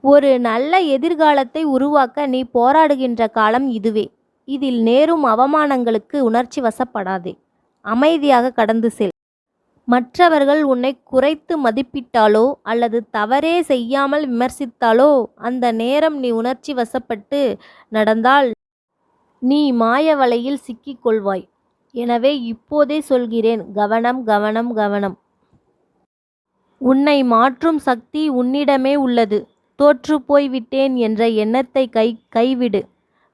ஒரு நல்ல எதிர்காலத்தை உருவாக்க நீ போராடுகின்ற காலம் இதுவே. இதில் நேரும் அவமானங்களுக்கு உணர்ச்சி வசப்படாதே. அமைதியாக கடந்து செல். மற்றவர்கள் உன்னை குறைத்து மதிப்பிட்டாலோ அல்லது தவறே செய்யாமல் விமர்சித்தாலோ அந்த நேரம் நீ உணர்ச்சி வசப்பட்டு நடந்தால் நீ மாய வலையில் சிக்கிக் கொள்வாய். எனவே இப்போதே சொல்கிறேன், கவனம், கவனம், கவனம். உன்னை மாற்றும் சக்தி உன்னிடமே உள்ளது. தோற்றுப்போய் விட்டேன் என்ற எண்ணத்தை கைவிடு.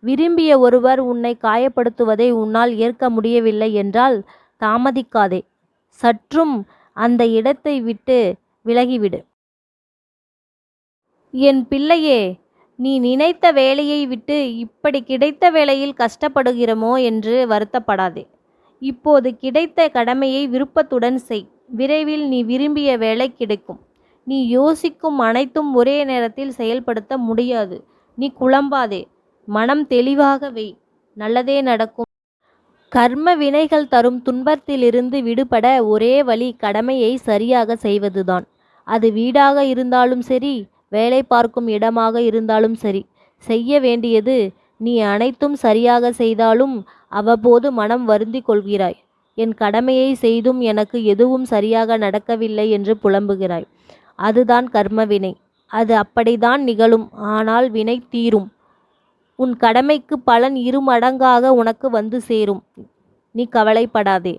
விரும்பிய ஒருவர் உன்னை காயப்படுத்துவதை உன்னால் ஏற்க முடியவில்லை என்றால் தாமதிக்காதே. சற்றும் அந்த இடத்தை விட்டு விலகிவிடு. என் பிள்ளையே, நீ நினைத்த வேலையை விட்டு இப்படி கிடைத்த வேலையில் கஷ்டப்படுகிறோமோ என்று வருத்தப்படாதே. இப்போது கிடைத்த கடமையை விருப்பத்துடன் செய். விரைவில் நீ விரும்பிய வேலை கிடைக்கும். நீ யோசிக்கும் அனைத்தும் ஒரே நேரத்தில் செயல்படுத்த முடியாது. நீ குழம்பாதே. மனம் தெளிவாக வை. நல்லதே நடக்கும். கர்ம வினைகள் தரும் துன்பத்திலிருந்து விடுபட ஒரே வழி கடமையை சரியாக செய்வதுதான். அது வீடாக இருந்தாலும் சரி, வேலை பார்க்கும் இடமாக இருந்தாலும் சரி. செய்ய வேண்டியது நீ அனைத்தும் சரியாக செய்தாலும் அவ்வப்போது மனம் வருந்திக் கொள்கிறாய். என் கடமையை செய்தும் எனக்கு எதுவும் சரியாக நடக்கவில்லை என்று புலம்புகிறாய். அதுதான் கர்மவினை. அது அப்படித்தான் நிகழும். ஆனால் வினை தீரும். உன் கடமைக்கு பலன் இருமடங்காக உனக்கு வந்து சேரும். நீ கவலைப்படாதே.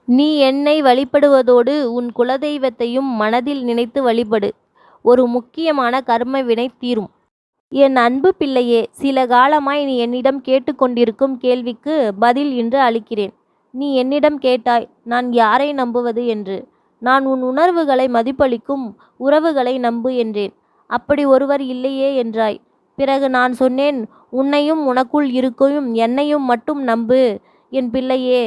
நீ என்னை வழிபடுவதோடு உன் குலதெய்வத்தையும் மனதில் நினைத்து வழிபடு. ஒரு முக்கியமான கர்ம வினை தீரும். என் அன்பு பிள்ளையே, சில காலமாய் நீ என்னிடம் கேட்டுக்கொண்டிருக்கும் கேள்விக்கு பதில் இன்று அளிக்கிறேன். நீ என்னிடம் கேட்டாய், நான் யாரை நம்புவது என்று. நான் உன் உணர்வுகளை மதிப்பளிக்கும் உறவுகளை நம்பு என்றேன். அப்படி ஒருவர் இல்லையே என்றாய். பிறகு நான் சொன்னேன், உன்னையும் உனக்குள் இருக்கும் என்னையும் மட்டும் நம்பு. என் பிள்ளையே,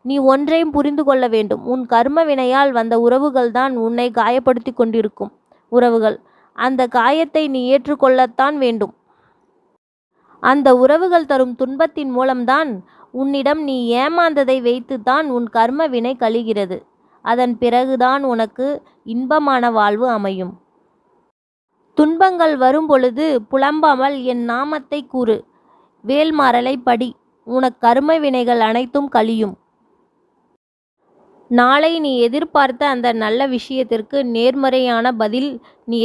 நீ ஒன்றையும் புரிந்து கொள்ள வேண்டும். உன் கர்ம வினையால் வந்த உறவுகள்தான் உன்னை காயப்படுத்தி கொண்டிருக்கும் உறவுகள். அந்த காயத்தை நீ ஏற்றுக்கொள்ளத்தான் வேண்டும். அந்த உறவுகள் தரும் துன்பத்தின் மூலம்தான் உன்னிடம் நீ ஏமாந்ததை வைத்துத்தான் உன் கர்ம வினை கழிகிறது. அதன் பிறகுதான் உனக்கு இன்பமான வாழ்வு அமையும். துன்பங்கள் வரும் பொழுது புலம்பாமல் என் நாமத்தை கூறு. வேல்மாறலை படி. உனக்கு கர்ம வினைகள் அனைத்தும் கழியும். நாளை நீ எதிர்பார்த்த அந்த நல்ல விஷயத்திற்கு நேர்மறையான பதில் நீ